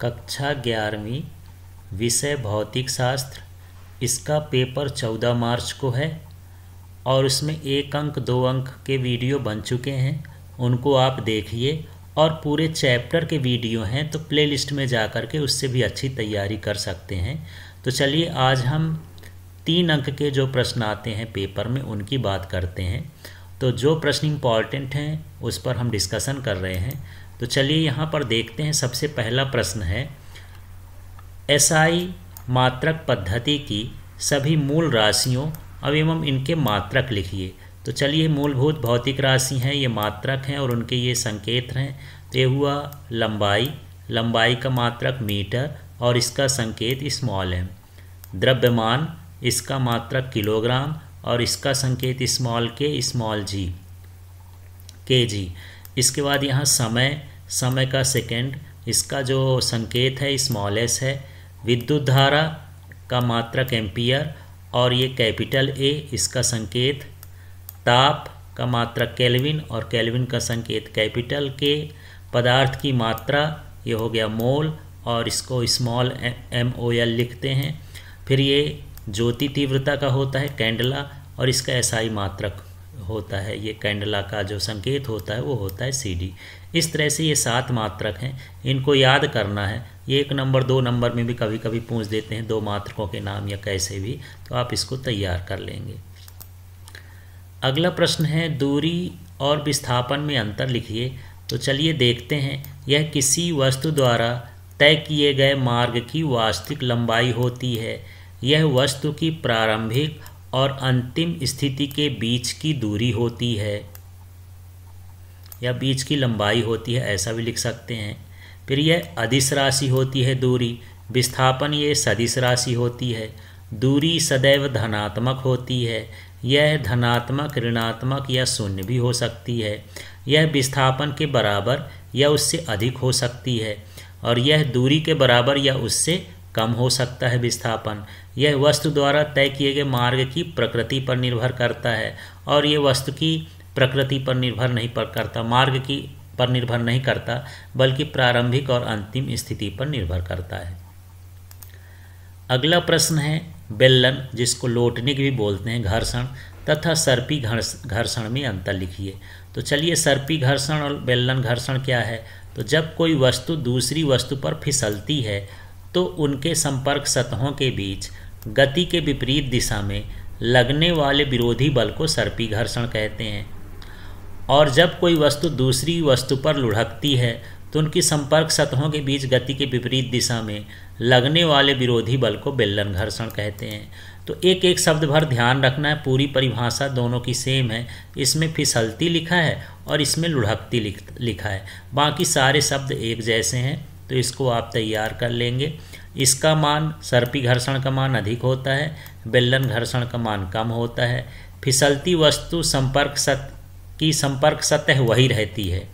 कक्षा 11वीं विषय भौतिक शास्त्र। इसका पेपर 14 मार्च को है और उसमें 1 अंक 2 अंक के वीडियो बन चुके हैं, उनको आप देखिए। और पूरे चैप्टर के वीडियो हैं तो प्लेलिस्ट में जा कर के उससे भी अच्छी तैयारी कर सकते हैं। तो चलिए आज हम 3 अंक के जो प्रश्न आते हैं पेपर में उनकी बात करते हैं। तो जो प्रश्न इम्पॉर्टेंट हैं उस पर हम डिस्कशन कर रहे हैं। तो चलिए यहाँ पर देखते हैं। सबसे पहला प्रश्न है, एसआई मात्रक पद्धति की सभी मूल राशियों एवं इनके मात्रक लिखिए। तो चलिए, मूलभूत भौतिक राशि हैं, ये मात्रक हैं और उनके ये संकेत हैं। तो ये हुआ लंबाई, लंबाई का मात्रक मीटर और इसका संकेत स्मॉल m। द्रव्यमान, इसका मात्रक किलोग्राम और इसका संकेत small k small g kg। इसके बाद यहाँ समय, समय का सेकंड, इसका जो संकेत है स्मॉल s है। विद्युत धारा का मात्रक एम्पियर और ये कैपिटल A, इसका संकेत। ताप का मात्रक केल्विन और केल्विन का संकेत कैपिटल K। पदार्थ की मात्रा, ये हो गया मोल और इसको स्मॉल MOL लिखते हैं। फिर ये ज्योति तीव्रता का होता है कैंडला और इसका SI मात्रक होता है, ये कैंडला का जो संकेत होता है वो होता है CD। इस तरह से ये 7 मात्रक हैं, इनको याद करना है। ये 1 नंबर 2 नंबर में भी कभी कभी पूछ देते हैं 2 मात्रकों के नाम या कैसे भी, तो आप इसको तैयार कर लेंगे। अगला प्रश्न है, दूरी और विस्थापन में अंतर लिखिए। तो चलिए देखते हैं। यह किसी वस्तु द्वारा तय किए गए मार्ग की वास्तविक लंबाई होती है। यह वस्तु की प्रारंभिक और अंतिम स्थिति के बीच की दूरी होती है या बीच की लंबाई होती है, ऐसा भी लिख सकते हैं। फिर यह अदिश राशि होती है दूरी। विस्थापन ये सदिश राशि होती है। दूरी सदैव धनात्मक होती है। यह धनात्मक, ऋणात्मक या शून्य भी हो सकती है। यह विस्थापन के बराबर या उससे अधिक हो सकती है और यह दूरी के बराबर या उससे कम हो सकता है विस्थापन। यह वस्तु द्वारा तय किए गए मार्ग की प्रकृति पर निर्भर करता है और ये वस्तु की प्रकृति पर निर्भर नहीं करता, मार्ग की पर निर्भर नहीं करता, बल्कि प्रारंभिक और अंतिम स्थिति पर निर्भर करता है। अगला प्रश्न है, बेलन, जिसको लोटने की भी बोलते हैं, घर्षण तथा सर्पी घर्षण में अंतर लिखिए। तो चलिए, सर्पी घर्षण और बेलन घर्षण क्या है। तो जब कोई वस्तु दूसरी वस्तु पर फिसलती है तो उनके संपर्क सतहों के बीच गति के विपरीत दिशा में लगने वाले विरोधी बल को सर्पी घर्षण कहते हैं। और जब कोई वस्तु दूसरी वस्तु पर लुढ़कती है तो उनकी संपर्क सतहों के बीच गति के विपरीत दिशा में लगने वाले विरोधी बल को बेलन घर्षण कहते हैं। तो एक एक शब्द भर ध्यान रखना है, पूरी परिभाषा दोनों की सेम है। इसमें फिसलती लिखा है और इसमें लुढ़कती लिखा है, बाकी सारे शब्द एक जैसे हैं, तो इसको आप तैयार कर लेंगे। इसका मान, सर्पी घर्षण का मान अधिक होता है, बेलन घर्षण का मान कम होता है। फिसलती वस्तु की संपर्क सतह वही रहती है।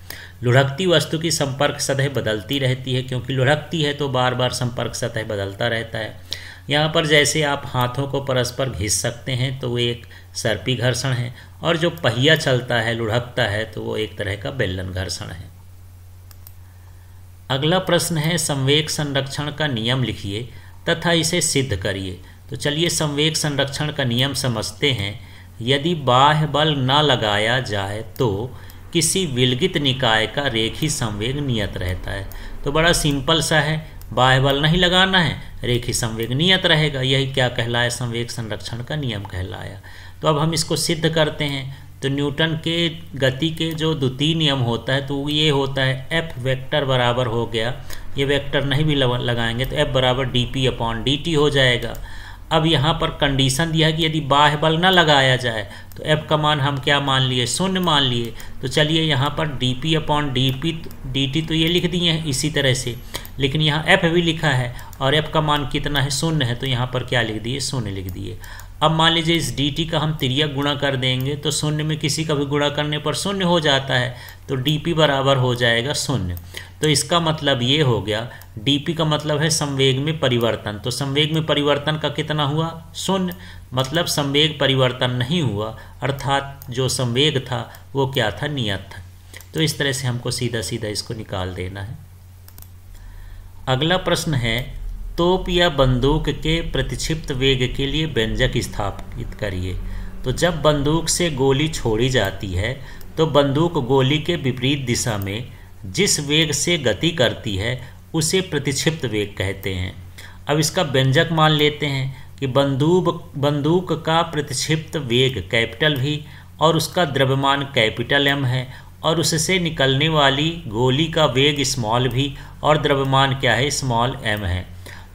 लुढ़कती वस्तु की संपर्क सतह बदलती रहती है, क्योंकि लुढ़कती है तो बार बार संपर्क सतह बदलता रहता है। यहाँ पर जैसे आप हाथों को परस्पर घिस सकते हैं तो वो एक सर्पी घर्षण है, और जो पहिया चलता है, लुढ़कता है, तो वो एक तरह का बेलन घर्षण है। अगला प्रश्न है, संवेग संरक्षण का नियम लिखिए तथा इसे सिद्ध करिए। तो चलिए, संवेग संरक्षण का नियम समझते हैं। यदि बाह्य बल न लगाया जाए तो किसी विलगित निकाय का रेखी संवेग नियत रहता है। तो बड़ा सिंपल सा है, बाह्य बल नहीं लगाना है, रेखी संवेग नियत रहेगा। यही क्या कहलाया, संवेग संरक्षण का नियम कहलाया। तो अब हम इसको सिद्ध करते हैं। तो न्यूटन के गति के जो द्वितीय नियम होता है तो ये होता है, F वेक्टर बराबर हो गया, ये वेक्टर नहीं भी लगाएंगे तो F बराबर dp/dt हो जाएगा। अब यहाँ पर कंडीशन दिया है कि यदि बाह्य बल न लगाया जाए तो F का मान हम क्या मान लिए, शून्य मान लिए। तो चलिए, यहाँ पर dp/dt तो ये लिख दिए हैं इसी तरह से, लेकिन यहाँ F भी लिखा है और F का मान कितना है, शून्य है, तो यहाँ पर क्या लिख दिए, शून्य लिख दिए। अब मान लीजिए इस dt का हम तिर्यक गुणा कर देंगे तो शून्य में किसी का भी गुणा करने पर शून्य हो जाता है, तो dp बराबर हो जाएगा शून्य। तो इसका मतलब ये हो गया, dp का मतलब है संवेग में परिवर्तन। तो संवेग में परिवर्तन का कितना हुआ, शून्य, मतलब संवेग परिवर्तन नहीं हुआ, अर्थात जो संवेग था वो क्या था, नियत था। तो इस तरह से हमको सीधा सीधा इसको निकाल देना है। अगला प्रश्न है, तोप या बंदूक के प्रतिक्षिप्त वेग के लिए व्यंजक स्थापित करिए। तो जब बंदूक से गोली छोड़ी जाती है तो बंदूक गोली के विपरीत दिशा में जिस वेग से गति करती है उसे प्रतिक्षिप्त वेग कहते हैं। अब इसका व्यंजक मान लेते हैं कि बंदूक का प्रतिक्षिप्त वेग कैपिटल V और उसका द्रव्यमान कैपिटल M है और उससे निकलने वाली गोली का वेग स्मॉल v और द्रव्यमान क्या है, स्मॉल m है।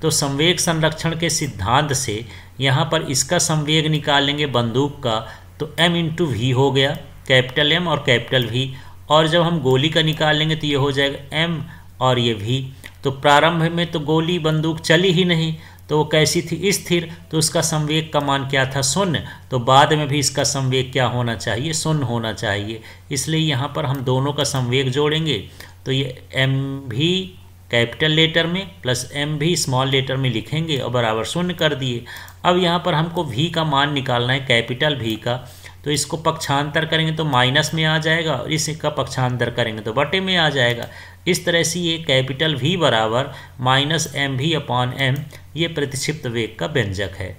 तो संवेग संरक्षण के सिद्धांत से यहाँ पर इसका संवेग निकालेंगे बंदूक का, तो m इंटू v हो गया, कैपिटल M और कैपिटल V। और जब हम गोली का निकालेंगे तो ये हो जाएगा m और ये v। तो प्रारंभ में तो गोली बंदूक चली ही नहीं, तो वो कैसी थी, स्थिर, तो उसका संवेग का मान क्या था, 0। तो बाद में भी इसका संवेग क्या होना चाहिए, 0 होना चाहिए। इसलिए यहाँ पर हम दोनों का संवेग जोड़ेंगे तो ये एम भी कैपिटल लेटर में प्लस एम भी स्मॉल लेटर में लिखेंगे और बराबर 0 कर दिए। अब यहाँ पर हमको v का मान निकालना है, कैपिटल V का, तो इसको पक्षांतर करेंगे तो माइनस में आ जाएगा और इसका पक्षांतर करेंगे तो बटे में आ जाएगा। इस तरह से ये कैपिटल V बराबर माइनस एम भी अपॉन एम, ये प्रतिक्षिप्त वेग का व्यंजक है।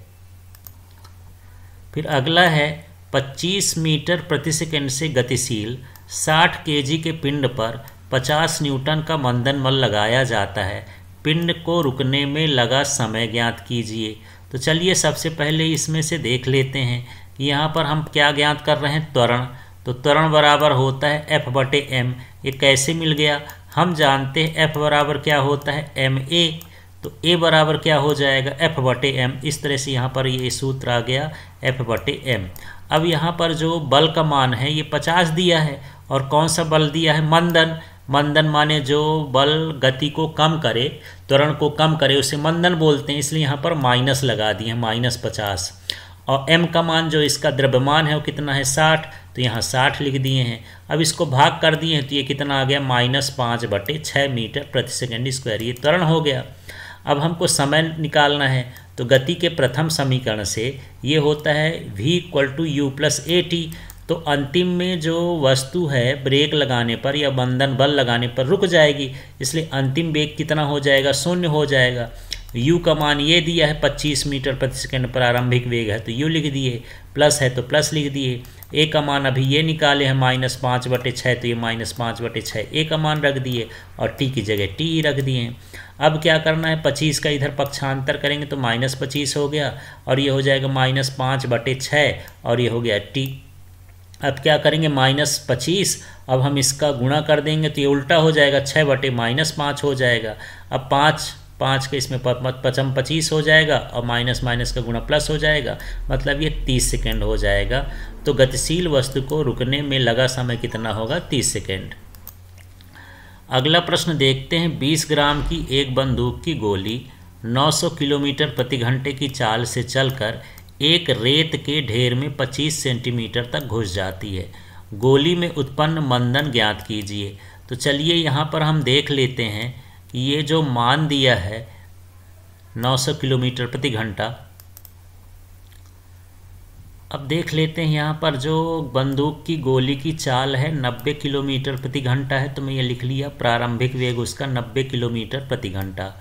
फिर अगला है, 25 मीटर प्रति सेकंड से गतिशील 60 केजी के पिंड पर 50 न्यूटन का मंदन बल लगाया जाता है। पिंड को रुकने में लगा समय ज्ञात कीजिए। तो चलिए सबसे पहले इसमें से देख लेते हैं कि यहाँ पर हम क्या ज्ञात कर रहे हैं, त्वरण। तो त्वरण बराबर होता है F बटे m। ये कैसे मिल गया, हम जानते हैं F बराबर क्या होता है, ma। तो a बराबर क्या हो जाएगा, F बटे m। इस तरह से यहाँ पर ये सूत्र आ गया, F बटे m। अब यहाँ पर जो बल का मान है ये 50 दिया है और कौन सा बल दिया है, मंदन। मंदन माने जो बल गति को कम करे, त्वरण को कम करे, उसे मंदन बोलते हैं। इसलिए यहाँ पर माइनस लगा दिए, -50। और m का मान जो इसका द्रव्यमान है वो कितना है, 60। तो यहाँ 60 लिख दिए हैं। अब इसको भाग कर दिए हैं तो ये कितना आ गया, -5/6 मीटर प्रति सेकंड स्क्वायर। ये त्वरण हो गया। अब हमको समय निकालना है, तो गति के प्रथम समीकरण से ये होता है v = u + at। तो अंतिम में जो वस्तु है ब्रेक लगाने पर या बंधन बल लगाने पर रुक जाएगी, इसलिए अंतिम वेग कितना हो जाएगा, 0 हो जाएगा। u का मान ये दिया है 25 मीटर प्रति सेकंड प्रारंभिक वेग है, तो u लिख दिए, प्लस है तो प्लस लिख दिए। a का मान अभी ये निकाले हैं -5/6, तो ये -5/6 a का मान रख दिए और t की जगह t ही रख दिए। अब क्या करना है, 25 का इधर पक्षांतर करेंगे तो -25 हो गया और ये हो जाएगा -5/6 और ये हो गया t। अब क्या करेंगे, -25, अब हम इसका गुणा कर देंगे तो ये उल्टा हो जाएगा, 6/-5 हो जाएगा। अब 5 के इसमें 25 हो जाएगा और माइनस माइनस का गुणा प्लस हो जाएगा, मतलब ये 30 सेकेंड हो जाएगा। तो गतिशील वस्तु को रुकने में लगा समय कितना होगा, 30 सेकेंड। अगला प्रश्न देखते हैं, 20 ग्राम की एक बंदूक की गोली 900 किलोमीटर प्रति घंटे की चाल से चलकर एक रेत के ढेर में 25 सेंटीमीटर तक घुस जाती है। गोली में उत्पन्न मंदन ज्ञात कीजिए। तो चलिए यहाँ पर हम देख लेते हैं कि ये जो मान दिया है 900 किलोमीटर प्रति घंटा, अब देख लेते हैं यहाँ पर जो बंदूक की गोली की चाल है 90 किलोमीटर प्रति घंटा है, तो मैं ये लिख लिया प्रारंभिक वेग उसका 90 किलोमीटर प्रति घंटा।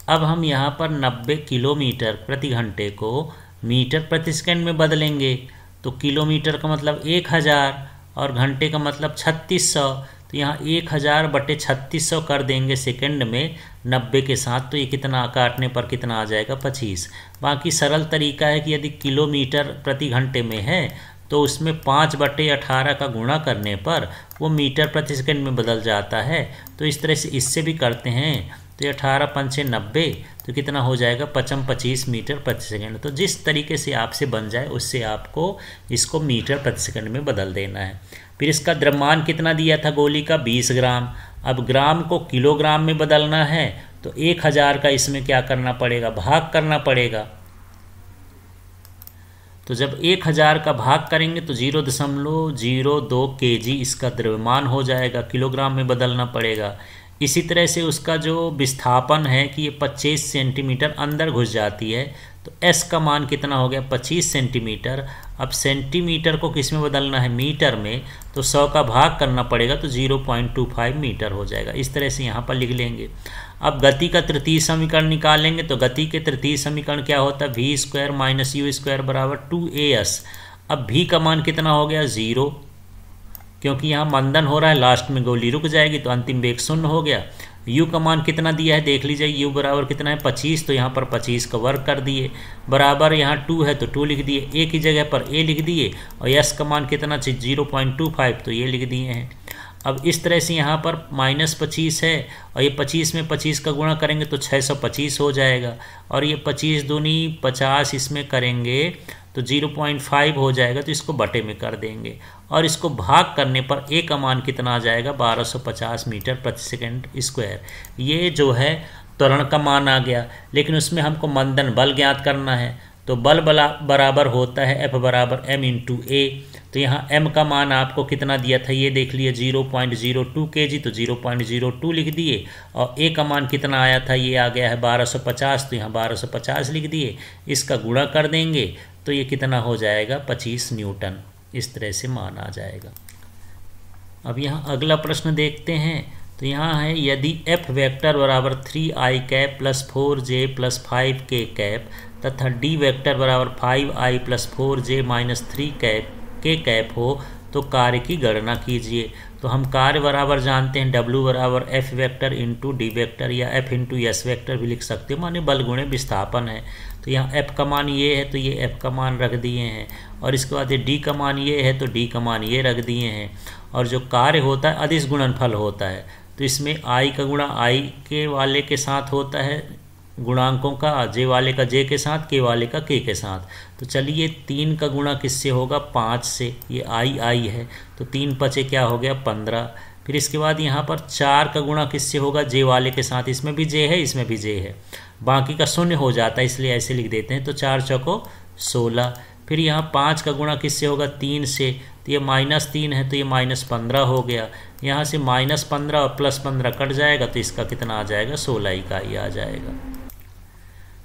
अब हम यहाँ पर 90 किलोमीटर प्रति घंटे को मीटर प्रति सेकंड में बदलेंगे, तो किलोमीटर का मतलब 1000 और घंटे का मतलब 3600। तो यहाँ 1000/3600 कर देंगे सेकंड में 90 के साथ, तो ये कितना काटने पर कितना आ जाएगा, 25। बाकी सरल तरीका है कि यदि किलोमीटर प्रति घंटे में है तो उसमें 5/18 का गुणा करने पर वो मीटर प्रति सेकंड में बदल जाता है। तो इस तरह से इससे भी करते हैं, तो ये 18×5 = 90, तो कितना हो जाएगा, 25 मीटर प्रति सेकंड। तो जिस तरीके से आपसे बन जाए उससे आपको इसको मीटर प्रति सेकंड में बदल देना है। फिर इसका द्रव्यमान कितना दिया था गोली का, 20 ग्राम। अब ग्राम को किलोग्राम में बदलना है तो 1000 का इसमें क्या करना पड़ेगा, भाग करना पड़ेगा। तो जब 1000 का भाग करेंगे तो 0.02 kg इसका द्रव्यमान हो जाएगा, किलोग्राम में बदलना पड़ेगा। इसी तरह से उसका जो विस्थापन है कि ये 25 सेंटीमीटर अंदर घुस जाती है, तो s का मान कितना हो गया, 25 सेंटीमीटर। अब सेंटीमीटर को किस में बदलना है, मीटर में, तो 100 का भाग करना पड़ेगा तो 0.25 मीटर हो जाएगा। इस तरह से यहाँ पर लिख लेंगे। अब गति का तृतीय समीकरण निकालेंगे तो गति के तृतीय समीकरण क्या होता है, v square minus u square बराबर 2as। अब v का मान कितना हो गया, 0, क्योंकि यहाँ मंदन हो रहा है, लास्ट में गोली रुक जाएगी तो अंतिम वेग 0 हो गया। u का मान कितना दिया है देख लीजिए, u बराबर कितना है 25, तो यहाँ पर 25 का वर्ग कर दिए, बराबर यहाँ 2 है तो 2 लिख दिए, a की जगह पर a लिख दिए, और s का मान कितना 0.25 तो ये लिख दिए हैं। अब इस तरह से यहाँ पर -25 है और ये 25 में 25 का गुणा करेंगे तो 625 हो जाएगा, और ये 25 दूनी 50 इसमें करेंगे तो 0.5 हो जाएगा, तो इसको बटे में कर देंगे और इसको भाग करने पर a का मान कितना आ जाएगा, 1250 मीटर प्रति सेकंड स्क्वायर। ये जो है त्वरण का मान आ गया, लेकिन उसमें हमको मंदन बल ज्ञात करना है, तो बल बराबर होता है F बराबर m इंटू ए। तो यहाँ m का मान आपको कितना दिया था ये देख लिए 0.02 kg, तो 0.02 लिख दिए, और a का मान कितना आया था ये आ गया है 1250, तो यहाँ 1250 लिख दिए, इसका गुणा कर देंगे तो ये कितना हो जाएगा 25 न्यूटन। इस तरह से मान आ जाएगा। अब यहाँ अगला प्रश्न देखते हैं, तो यहाँ है यदि f वेक्टर बराबर 3i cap plus 4j plus 5k cap तथा d वेक्टर बराबर 5i प्लस 4j माइनस 3 के कैप हो तो कार्य की गणना कीजिए। तो हम कार्य बराबर जानते हैं W बराबर F vector into D vector या F इंटू एस वेक्टर भी लिख सकते हैं, माने बल गुणे विस्थापन है। तो यहाँ F का मान ये है तो ये F का मान रख दिए हैं, और इसके बाद ये D का मान ये है तो D का मान ये रख दिए हैं, और जो कार्य होता है अदिश गुणनफल होता है, तो इसमें I का गुणा I के वाले के साथ होता है गुणांकों का, j वाले का j के साथ, k वाले का k के साथ। तो चलिए 3 का गुणा किससे होगा, 5 से, ये I है तो 3 पचे क्या हो गया 15। फिर इसके बाद यहाँ पर 4 का गुणा किससे होगा, j वाले के साथ, इसमें भी j है इसमें भी j है, बाकी का शून्य हो जाता है इसलिए ऐसे लिख देते हैं, तो 4 चौको 16। फिर यहाँ 5 का गुणा किससे होगा, 3 से, तो ये -3 है तो ये -15 हो गया, यहाँ से -15 और +15 कट जाएगा तो इसका कितना आ जाएगा 16 इकाई आ जाएगा।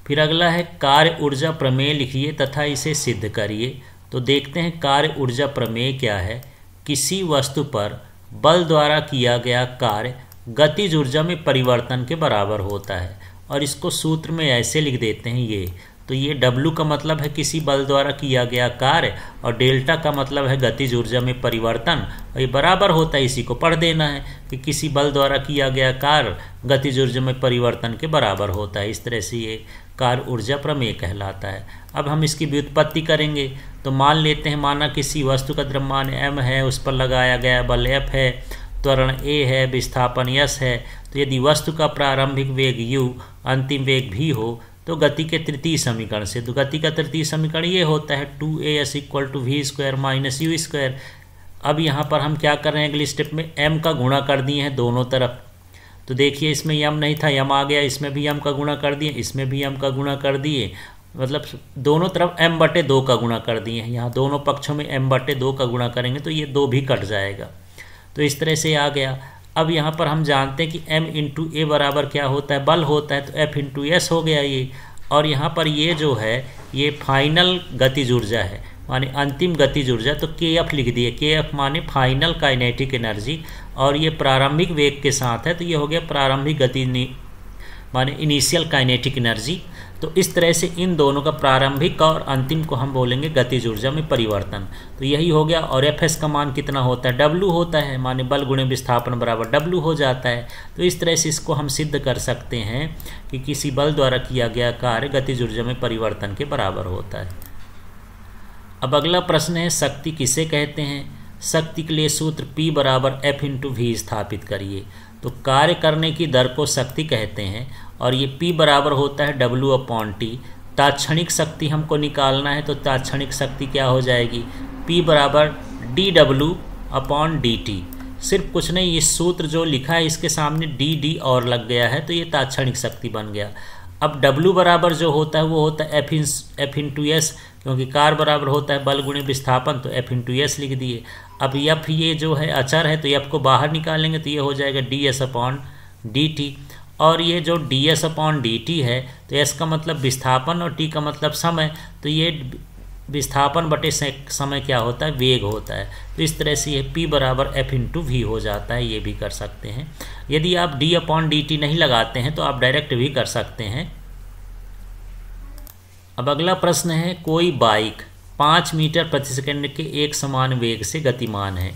फिर अगला है कार्य ऊर्जा प्रमेय लिखिए तथा इसे सिद्ध करिए। तो देखते हैं कार्य ऊर्जा प्रमेय क्या है। किसी वस्तु पर बल द्वारा किया गया कार्य गतिज ऊर्जा में परिवर्तन के बराबर होता है, और इसको सूत्र में ऐसे लिख देते हैं ये। तो ये W का मतलब है किसी बल द्वारा किया गया कार्य, और डेल्टा का मतलब है गतिज ऊर्जा में परिवर्तन, और ये बराबर होता है, इसी को पढ़ देना है कि किसी बल द्वारा किया गया कार्य गतिज ऊर्जा में परिवर्तन के बराबर होता है। इस तरह से ये कार्य ऊर्जा प्रमेय कहलाता है। अब हम इसकी व्युत्पत्ति करेंगे, तो मान लेते हैं माना किसी वस्तु का द्रव्यमान m है, उस पर लगाया गया बल F है, त्वरण a है, विस्थापन s है। तो यदि वस्तु का प्रारंभिक वेग u, अंतिम वेग v हो, तो गति के तृतीय समीकरण से, तो गति का तृतीय समीकरण ये होता है 2as equal to v square minus u square. अब यहाँ पर हम क्या कर रहे हैं, अगली स्टेप में m का गुणा कर दिए हैं दोनों तरफ। तो देखिए इसमें m नहीं था, m आ गया, इसमें भी m का गुणा कर दिए, इसमें भी m का गुणा कर दिए, मतलब दोनों तरफ m/2 का गुणा कर दिए हैं। यहाँ दोनों पक्षों में m/2 का गुणा करेंगे तो ये 2 भी कट जाएगा। तो इस तरह से आ गया। अब यहाँ पर हम जानते हैं कि m इंटू ए बराबर क्या होता है, बल होता है, तो F इंटू एस हो गया ये। और यहाँ पर ये जो है ये फाइनल गतिज ऊर्जा है, माने अंतिम गतिज ऊर्जा, तो KF लिख दिए। KF माने फाइनल काइनेटिक एनर्जी, और ये प्रारंभिक वेग के साथ है तो ये हो गया प्रारंभिक गति माने इनिशियल काइनेटिक एनर्जी। तो इस तरह से इन दोनों का प्रारंभिक और अंतिम को हम बोलेंगे गतिज ऊर्जा में परिवर्तन। तो यही हो गया। और Fs का मान कितना होता है, W होता है, माने बल गुणे विस्थापन बराबर W हो जाता है। तो इस तरह से इसको हम सिद्ध कर सकते हैं कि किसी बल द्वारा किया गया कार्य गतिज ऊर्जा में परिवर्तन के बराबर होता है। अब अगला प्रश्न है शक्ति किसे कहते हैं। शक्ति के लिए सूत्र P बराबर F इंटू V स्थापित करिए। तो कार्य करने की दर को शक्ति कहते हैं, और ये P बराबर होता है W/T। तात्क्षणिक शक्ति हमको निकालना है, तो तात्क्षणिक शक्ति क्या हो जाएगी, P बराबर dW/dt। सिर्फ कुछ नहीं, इस सूत्र जो लिखा है इसके सामने dd और लग गया है तो ये तात्क्षणिक शक्ति बन गया। अब W बराबर जो होता है वो होता है F इंटू एस, क्योंकि कार्य बराबर होता है बल गुणे विस्थापन, तो F इंटू एस लिख दिए। अब F ये जो है अचर है तो F को बाहर निकालेंगे तो ये हो जाएगा ds/dt। और ये जो ds/dt है तो s का मतलब विस्थापन और t का मतलब समय, तो ये विस्थापन बटे समय क्या होता है, वेग होता है। तो इस तरह से ये P बराबर F/v हो जाता है, ये भी कर सकते हैं। यदि आप d/dt नहीं लगाते हैं तो आप डायरेक्ट भी कर सकते हैं। अब अगला प्रश्न है, कोई बाइक 5 मीटर प्रति सेकंड के एक समान वेग से गतिमान है।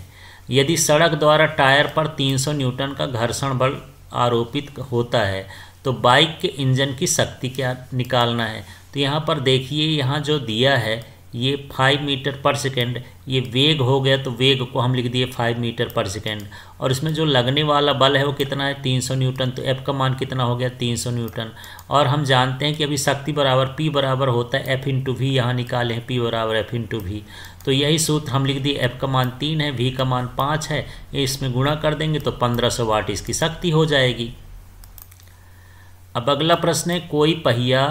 यदि सड़क द्वारा टायर पर 300 न्यूटन का घर्षण बल आरोपित होता है तो बाइक के इंजन की शक्ति क्या निकालना है। तो यहाँ पर देखिए, यहाँ जो दिया है ये 5 मीटर पर सेकेंड, ये वेग हो गया, तो वेग को हम लिख दिए 5 मीटर पर सेकेंड, और इसमें जो लगने वाला बल है वो कितना है, 300 न्यूटन। तो F का मान कितना हो गया, 300 न्यूटन। और हम जानते हैं कि अभी शक्ति बराबर P बराबर होता है F/v, यहाँ निकाले हैं P बराबर F/v। तो यही सूत्र हम लिख दिए, F का मान 3 है, V का मान 5 है, इसमें गुणा कर देंगे तो 1500 वाट इसकी शक्ति हो जाएगी। अब अगला प्रश्न है, कोई पहिया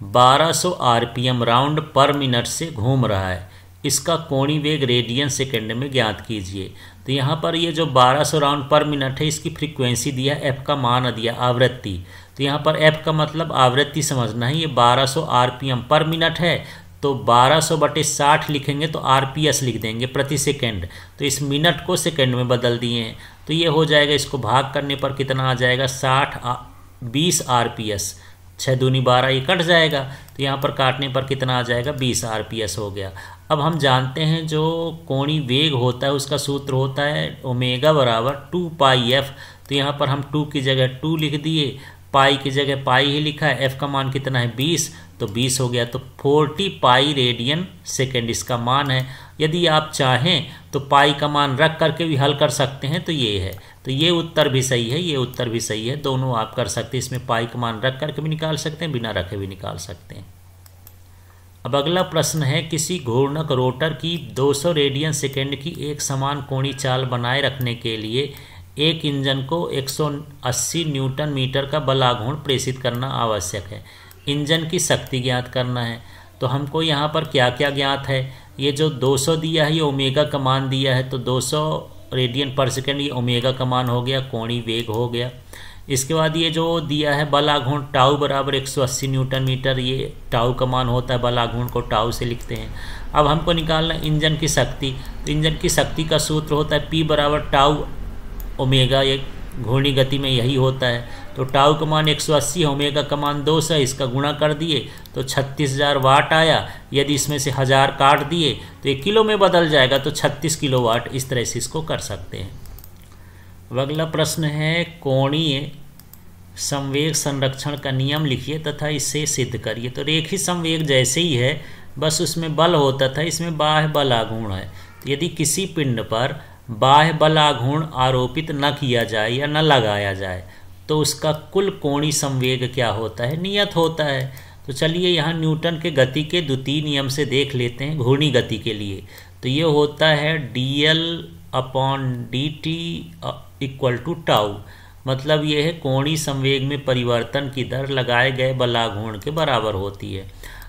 1200 RPM राउंड पर मिनट से घूम रहा है, इसका कोणीय वेग रेडियन सेकेंड में ज्ञात कीजिए। तो यहाँ पर ये जो 1200 राउंड पर मिनट है, इसकी फ्रीक्वेंसी दिया, F का मान दिया, आवृत्ति। तो यहाँ पर F का मतलब आवृत्ति समझना है, ये 1200 RPM पर मिनट है, तो 1200/60 लिखेंगे तो RPS लिख देंगे, प्रति सेकेंड। तो इस मिनट को सेकेंड में बदल दिए हैं, तो ये हो जाएगा, इसको भाग करने पर कितना आ जाएगा, 20 RPS, 6 दूनी 12, ये कट जाएगा, तो यहाँ पर काटने पर कितना आ जाएगा, 20 RPS हो गया। अब हम जानते हैं जो कोणीय वेग होता है उसका सूत्र होता है ओमेगा बराबर 2πf। तो यहाँ पर हम 2 की जगह 2 लिख दिए, पाई की जगह पाई ही लिखा है, F का मान कितना है, 20, तो 20 हो गया। तो 40 पाई रेडियन सेकेंड इसका मान है। यदि आप चाहें तो पाई का मान रख करके भी हल कर सकते हैं, तो ये है, तो ये उत्तर भी सही है, ये उत्तर भी सही है, दोनों आप कर सकते हैं। इसमें पाई का मान रख करके भी निकाल सकते हैं, बिना रखे भी निकाल सकते हैं। अब अगला प्रश्न है, किसी घूर्णक रोटर की 200 रेडियन सेकेंड की एक समान कोणीय चाल बनाए रखने के लिए एक इंजन को 180 न्यूटन मीटर का बलाघूर्ण प्रेषित करना आवश्यक है। इंजन की शक्ति ज्ञात करना है। तो हमको यहाँ पर क्या क्या ज्ञात है, ये जो 200 दिया है ये ओमेगा का मान दिया है, तो 200 रेडियन पर सेकेंड ये ओमेगा का मान हो गया, कोणीय वेग हो गया। इसके बाद ये जो दिया है बलाघूर्ण टाउ बराबर 180 न्यूटन मीटर, ये टाउ का मान होता है, बलाघूर्ण को टाउ से लिखते हैं। अब हमको निकालना इंजन की शक्ति। तो इंजन की शक्ति का सूत्र होता है P बराबर टाउ ओमेगा, ये घूर्णी गति में यही होता है। तो टाउ का मान 180 है, ओमेगा का मान 200 है, इसका गुणा कर दिए तो 36,000 वाट आया। यदि इसमें से 1000 काट दिए तो ये किलो में बदल जाएगा, तो 36 किलोवाट। इस तरह से इसको कर सकते हैं। अब अगला प्रश्न है, कोणीय संवेग संरक्षण का नियम लिखिए तथा इसे सिद्ध करिए। तो रेखीय संवेग जैसे ही है, बस उसमें बल होता था, इसमें बाह्य बलाघूर्ण है। तो यदि किसी पिंड पर बाह्य बलाघूर्ण आरोपित न किया जाए या न लगाया जाए तो उसका कुल कोणीय संवेग क्या होता है, नियत होता है। तो चलिए यहाँ न्यूटन के गति के द्वितीय नियम से देख लेते हैं घूर्णी गति के लिए। तो ये होता है dl/dt = टाउ, मतलब ये है कोणीय संवेग में परिवर्तन की दर लगाए गए बलाघूर्ण के बराबर होती है।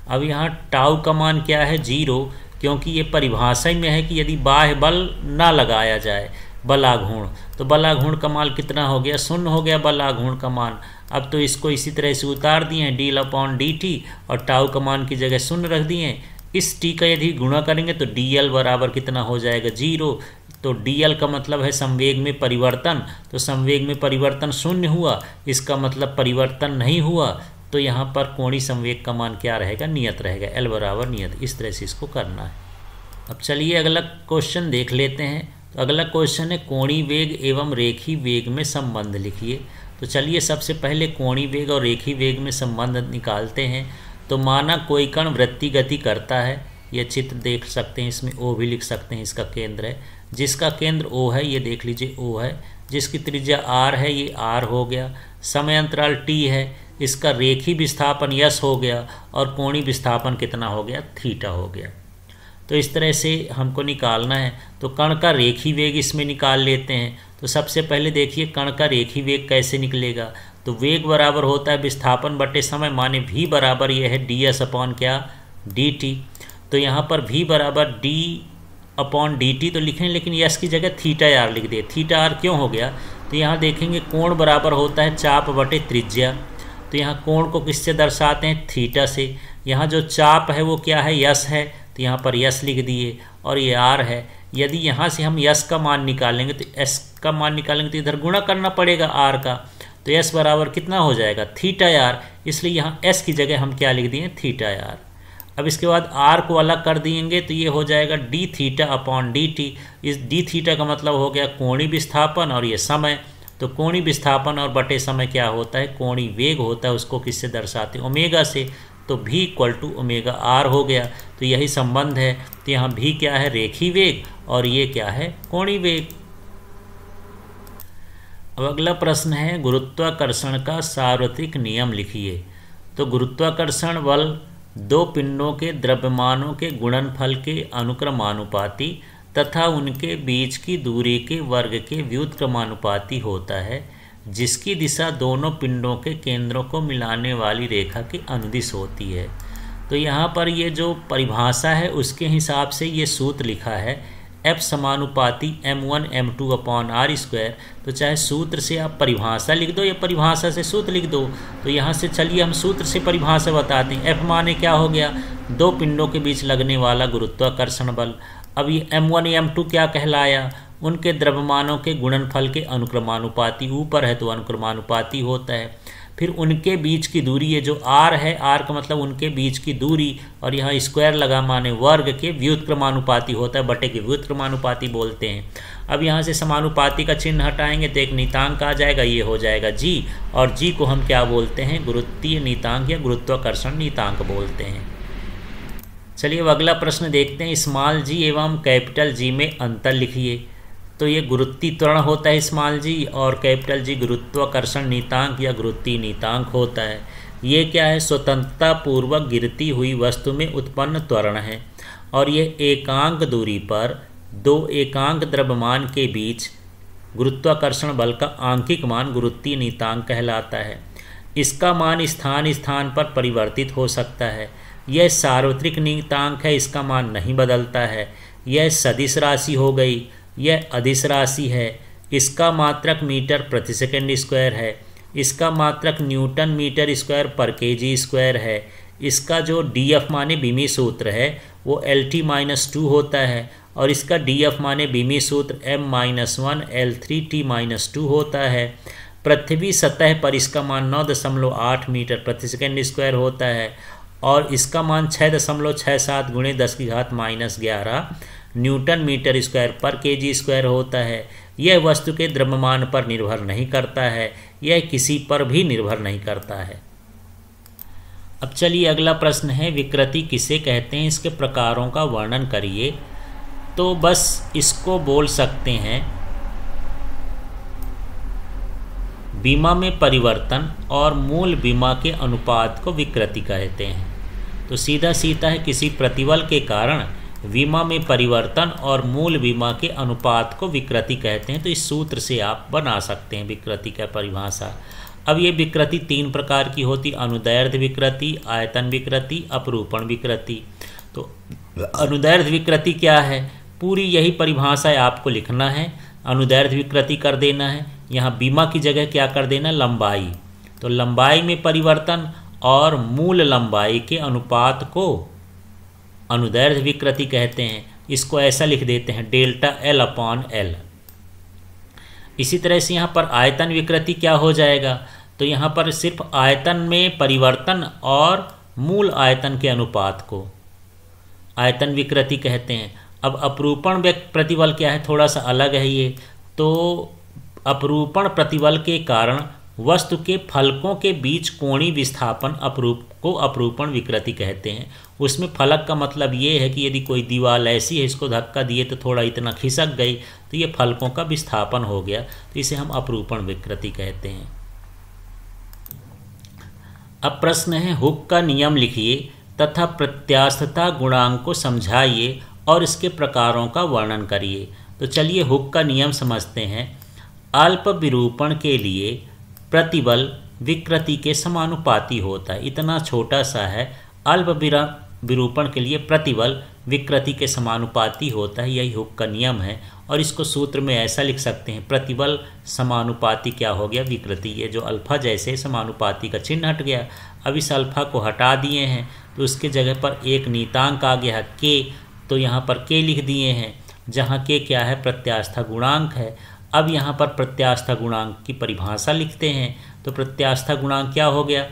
अब यहाँ टाउ का मान क्या है, 0, क्योंकि ये परिभाषा में है कि यदि बाह्य बल ना लगाया जाए बलाघूर्ण, तो बलाघूर्ण का मान कितना हो गया, 0 हो गया बलाघूर्ण का मान। अब तो इसको इसी तरह से उतार दिए हैं, dl/dt, और टाउ का मान की जगह 0 रख दिए। इस t का यदि गुणा करेंगे तो dl बराबर कितना हो जाएगा, 0। तो dl का मतलब है संवेग में परिवर्तन, तो संवेग में परिवर्तन 0 हुआ, इसका मतलब परिवर्तन नहीं हुआ, तो यहाँ पर कोणीय संवेग का मान क्या रहेगा, नियत रहेगा, L बराबर नियत। इस तरह से इसको करना है। अब चलिए अगला क्वेश्चन देख लेते हैं। तो अगला क्वेश्चन है, कोणीय वेग एवं रेखीय वेग में संबंध लिखिए। तो चलिए सबसे पहले कोणीय वेग और रेखीय वेग में संबंध निकालते हैं। तो माना कोई कण वृत्तीय गति करता है, यह चित्र देख सकते हैं, इसमें O भी लिख सकते हैं, इसका केंद्र है, जिसका केंद्र O है, ये देख लीजिए O है, जिसकी त्रिज्या R है, ये R हो गया, समय अंतराल T है, इसका रेखीय विस्थापन यस हो गया, और कोणीय विस्थापन कितना हो गया, थीटा हो गया। तो इस तरह से हमको निकालना है। तो कण का रेखीय वेग इसमें निकाल लेते हैं। तो सबसे पहले देखिए कण का रेखीय वेग कैसे निकलेगा। तो वेग बराबर होता है विस्थापन बटे समय, माने v बराबर यह है ds/dt। तो यहाँ पर v बराबर d/dt तो लिखें, लेकिन यस की जगह थीटा आर लिख दिए। थीटा आर क्यों हो गया, तो यहाँ देखेंगे कोण बराबर होता है चाप बटे त्रिज्या। तो यहाँ कोण को किससे दर्शाते हैं, थीटा से। यहाँ जो चाप है वो क्या है, यस है, तो यहाँ पर यस लिख दिए और ये आर है। यदि यहाँ से हम यस का मान निकालेंगे तो एस का मान निकालेंगे तो इधर गुणा करना पड़ेगा आर का, तो एस बराबर कितना हो जाएगा थीटा आर, इसलिए यहाँ एस की जगह हम क्या लिख दिए थीटा आर। अब इसके बाद आर को अलग कर देंगे तो ये हो जाएगा D theta upon D T. इस डी थीटा का मतलब हो गया कोणीय विस्थापन और ये समय, तो कोणीय विस्थापन और बटे समय क्या होता है कोणीय वेग होता है, उसको किससे दर्शाते हैं ओमेगा से, तो v equal to omega r हो गया। तो यही संबंध है, तो यहाँ v क्या है रेखीय वेग और ये क्या है कोणीय वेग। अब अगला प्रश्न है गुरुत्वाकर्षण का सार्वत्रिक नियम लिखिए। तो गुरुत्वाकर्षण बल दो पिंडों के द्रव्यमानों के गुणनफल के अनुक्रमानुपाती तथा उनके बीच की दूरी के वर्ग के व्युत्क्रमानुपाती होता है, जिसकी दिशा दोनों पिंडों के केंद्रों को मिलाने वाली रेखा के अनुदिश होती है। तो यहाँ पर ये जो परिभाषा है उसके हिसाब से ये सूत्र लिखा है F समानुपाती m1 m2 upon are square. तो चाहे सूत्र से आप परिभाषा लिख दो या परिभाषा से सूत्र लिख दो। तो यहाँ से चलिए हम सूत्र से परिभाषा बताते हैं। F माने क्या हो गया दो पिंडों के बीच लगने वाला गुरुत्वाकर्षण बल। अब ये m1 m2 क्या कहलाया उनके द्रव्यमानों के गुणनफल के अनुक्रमानुपाती, ऊपर है तो अनुक्रमानुपाती होता है। फिर उनके बीच की दूरी, ये जो r है r का मतलब उनके बीच की दूरी, और यहाँ स्क्वायर लगा माने वर्ग के व्युत्क्रमानुपाती होता है, बटे के व्युत्क्रमानुपाती बोलते हैं। अब यहाँ से समानुपाती का चिन्ह हटाएंगे तो एक नियतांक आ जाएगा, ये हो जाएगा g, और g को हम क्या बोलते हैं गुरुत्वीय नियतांक या गुरुत्वाकर्षण नियतांक बोलते हैं। चलिए अब अगला प्रश्न देखते हैं। स्मॉल g एवं कैपिटल G में अंतर लिखिए। तो ये गुरुत्वीय त्वरण होता है स्मॉल g और कैपिटल G गुरुत्वाकर्षण नियतांक या गुरुत्वीय नियतांक होता है। ये क्या है स्वतंत्रता पूर्वक गिरती हुई वस्तु में उत्पन्न त्वरण है और ये एकांक दूरी पर दो एकांक द्रव्यमान के बीच गुरुत्वाकर्षण बल का आंकिक मान गुरुत्वीय नियतांक कहलाता है। इसका मान स्थान स्थान पर परिवर्तित हो सकता है। यह सार्वत्रिक नियतांक है, इसका मान नहीं बदलता है। यह सदिश राशि हो गई, यह अदिश राशि है। इसका मात्रक मीटर प्रति सेकंड स्क्वायर है। इसका मात्रक न्यूटन मीटर स्क्वायर पर केजी स्क्वायर है। इसका जो डीएफ माने बीमी सूत्र है वो LT-2 होता है और इसका डीएफ माने बीमी सूत्र M-1 L3T-2 होता है। पृथ्वी सतह पर इसका मान 9.8 मीटर प्रति सेकंड स्क्वायर होता है और इसका मान 6.67 गुणे 10⁻11 न्यूटन मीटर स्क्वायर पर केजी स्क्वायर होता है। यह वस्तु के द्रव्यमान पर निर्भर नहीं करता है, यह किसी पर भी निर्भर नहीं करता है। अब चलिए अगला प्रश्न है विकृति किसे कहते हैं, इसके प्रकारों का वर्णन करिए। तो बस इसको बोल सकते हैं विमा में परिवर्तन और मूल विमा के अनुपात को विकृति कहते हैं। तो सीधा सीधा है किसी प्रतिबल के कारण विमा में परिवर्तन और मूल विमा के अनुपात को विकृति कहते हैं। तो इस सूत्र से आप बना सकते हैं विकृति का परिभाषा। अब ये विकृति तीन प्रकार की होती, अनुदैर्ध्य विकृति, आयतन विकृति, अपरूपण विकृति। तो अनुदैर्ध्य विकृति क्या है, पूरी यही परिभाषा आपको लिखना है। अनुदैर्ध्य विकृति कर देना है, यहाँ विमा की जगह क्या कर देना लंबाई। तो लंबाई में परिवर्तन और मूल लंबाई के अनुपात को अनुदैर्ध्य विकृति कहते हैं। इसको ऐसा लिख देते हैं डेल्टा L/L। इसी तरह से यहाँ पर आयतन विकृति क्या हो जाएगा, तो यहाँ पर सिर्फ आयतन में परिवर्तन और मूल आयतन के अनुपात को आयतन विकृति कहते हैं। अब अपरूपण प्रतिबल क्या है, थोड़ा सा अलग है ये। तो अपरूपण प्रतिबल के कारण वस्तु के फलकों के बीच कोणीय विस्थापन को अपरूपण विकृति कहते हैं। उसमें फलक का मतलब ये है कि यदि कोई दीवार ऐसी है इसको धक्का दिए तो थोड़ा इतना खिसक गई तो ये फलकों का विस्थापन हो गया, तो इसे हम अपरूपण विकृति कहते हैं। अब प्रश्न है हुक का नियम लिखिए तथा प्रत्यास्थता गुणांक को समझाइए और इसके प्रकारों का वर्णन करिए। तो चलिए हुक का नियम समझते हैं। अल्प विरूपण के लिए प्रतिबल विकृति के समानुपाती होता है। इतना छोटा सा है, अल्प विरूपण के लिए प्रतिबल विकृति के समानुपाती होता है, यही हुक का नियम है। और इसको सूत्र में ऐसा लिख सकते हैं, प्रतिबल समानुपाती क्या हो गया, विकृति। ये जो अल्फा जैसे समानुपाती का चिन्ह हट गया। अब इस अल्फा को हटा दिए हैं तो उसके जगह पर एक नीतांक आ गया है के, तो यहाँ पर के लिख दिए हैं, जहाँ के क्या है, प्रत्यास्था गुणांक है। अब यहाँ पर प्रत्यास्था गुणांक की परिभाषा लिखते हैं, तो प्रत्यास्था गुणांक क्या हो गया,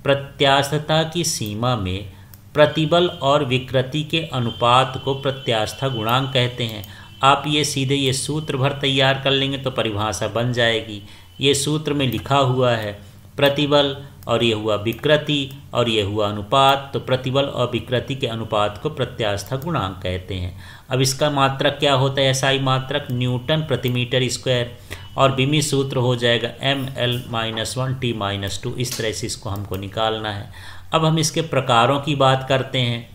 प्रत्यास्थता की सीमा में प्रतिबल और विकृति के अनुपात को प्रत्यास्था गुणांक कहते हैं। आप ये सीधे ये सूत्र भर तैयार कर लेंगे तो परिभाषा बन जाएगी। ये सूत्र में लिखा हुआ है प्रतिबल, और ये हुआ विकृति, और ये हुआ अनुपात, तो प्रतिबल और विकृति के अनुपात को प्रत्यास्था गुणांक कहते हैं। अब इसका मात्रक क्या होता है, एसआई मात्रक न्यूटन प्रति मीटर स्क्वायर, और विमी सूत्र हो जाएगा ml-1 t-2। इस तरह से इसको हमको निकालना है। अब हम इसके प्रकारों की बात करते हैं,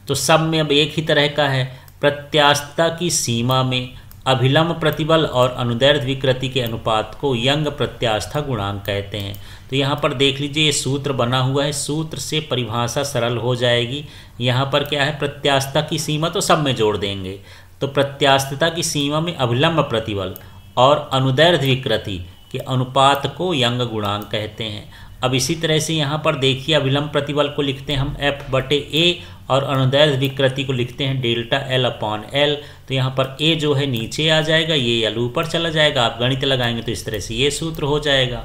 तो सब में अब एक ही तरह का है। प्रत्यास्थता की सीमा में अभिलंब प्रतिबल और अनुदैर्ध्य विकृति के अनुपात को यंग प्रत्यास्था गुणांक कहते हैं। तो यहाँ पर देख लीजिए ये सूत्र बना हुआ है, सूत्र से परिभाषा सरल हो जाएगी। यहाँ पर क्या है, प्रत्यास्थता की सीमा तो सब में जोड़ देंगे, तो प्रत्यास्थता की सीमा में अभिलंब प्रतिबल और अनुदैर्ध्य विकृति के अनुपात को यंग गुणांक कहते हैं। अब इसी तरह से यहाँ पर देखिए अभिलंब प्रतिबल को लिखते हैं हम F/A और अनुदैर्ध्य विकृति को लिखते हैं डेल्टा L/L। तो यहाँ पर A जो है नीचे आ जाएगा, ये L ऊपर चला जाएगा। आप गणित लगाएंगे तो इस तरह से ये सूत्र हो जाएगा।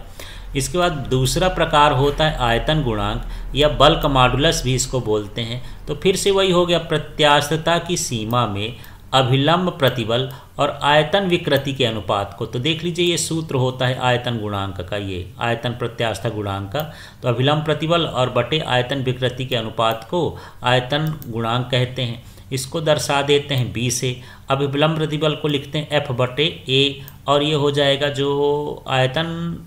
इसके बाद दूसरा प्रकार होता है आयतन गुणांक या बल्क मॉडुलस भी इसको बोलते हैं। तो फिर से वही हो गया, प्रत्यास्थता की सीमा में अभिलंब प्रतिबल और आयतन विकृति के अनुपात को। तो देख लीजिए ये सूत्र होता है आयतन गुणांक का, ये आयतन प्रत्यास्था गुणांक का। तो अभिलंब प्रतिबल और बटे आयतन विकृति के अनुपात को आयतन गुणांक कहते हैं। इसको दर्शा देते हैं B से। अब अभिलंब प्रतिबल को लिखते हैं F/A, और ये हो जाएगा जो आयतन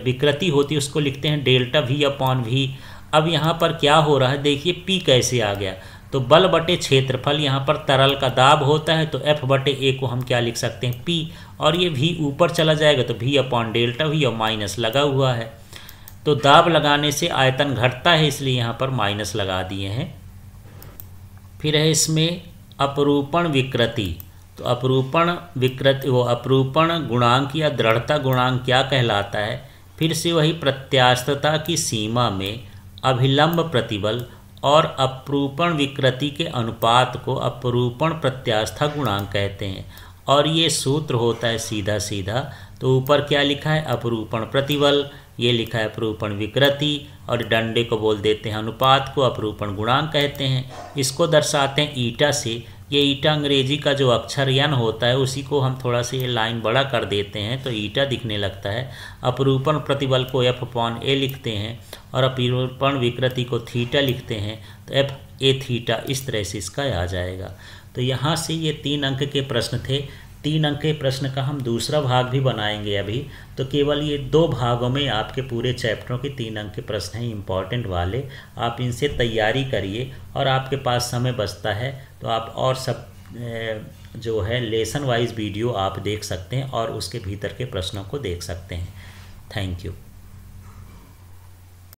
विकृति होती है उसको लिखते हैं डेल्टा V/V। अब यहाँ पर क्या हो रहा है, देखिए P कैसे आ गया, तो बल बटे क्षेत्रफल, यहाँ पर तरल का दाब होता है, तो F/A को हम क्या लिख सकते हैं, P, और ये V ऊपर चला जाएगा तो V/डेल्टा V, और माइनस लगा हुआ है। तो दाब लगाने से आयतन घटता है, इसलिए यहाँ पर माइनस लगा दिए हैं। फिर है इसमें अपरूपण विकृति। तो अपरूपण विकृति, वो अपरूपण गुणांक या दृढ़ता गुणांक क्या कहलाता है, फिर से वही प्रत्यास्थता की सीमा में अभिलंब प्रतिबल और अपरूपण विकृति के अनुपात को अपरूपण प्रत्यास्था गुणांक कहते हैं। और ये सूत्र होता है सीधा सीधा, तो ऊपर क्या लिखा है, अपरूपण प्रतिबल, ये लिखा है अपरूपण विकृति, और डंडे को बोल देते हैं अनुपात को अपरूपण गुणांक कहते हैं। इसको दर्शाते हैं ईटा से। ये ईटा अंग्रेजी का जो अक्षर यन होता है उसी को हम थोड़ा सा ये लाइन बड़ा कर देते हैं तो ईटा दिखने लगता है। अपरूपण प्रतिबल को F/A लिखते हैं और अपरूपण विकृति को थीटा लिखते हैं, तो F/A थीटा, इस तरह से इसका आ जाएगा। तो यहाँ से ये 3 अंक के प्रश्न थे। 3 अंक के प्रश्न का हम दूसरा भाग भी बनाएंगे अभी। तो केवल ये 2 भागों में आपके पूरे चैप्टरों के 3 अंक के प्रश्न हैं इम्पॉर्टेंट वाले। आप इनसे तैयारी करिए, और आपके पास समय बचता है तो आप और सब जो है लेसन वाइज वीडियो आप देख सकते हैं और उसके भीतर के प्रश्नों को देख सकते हैं। Thank you.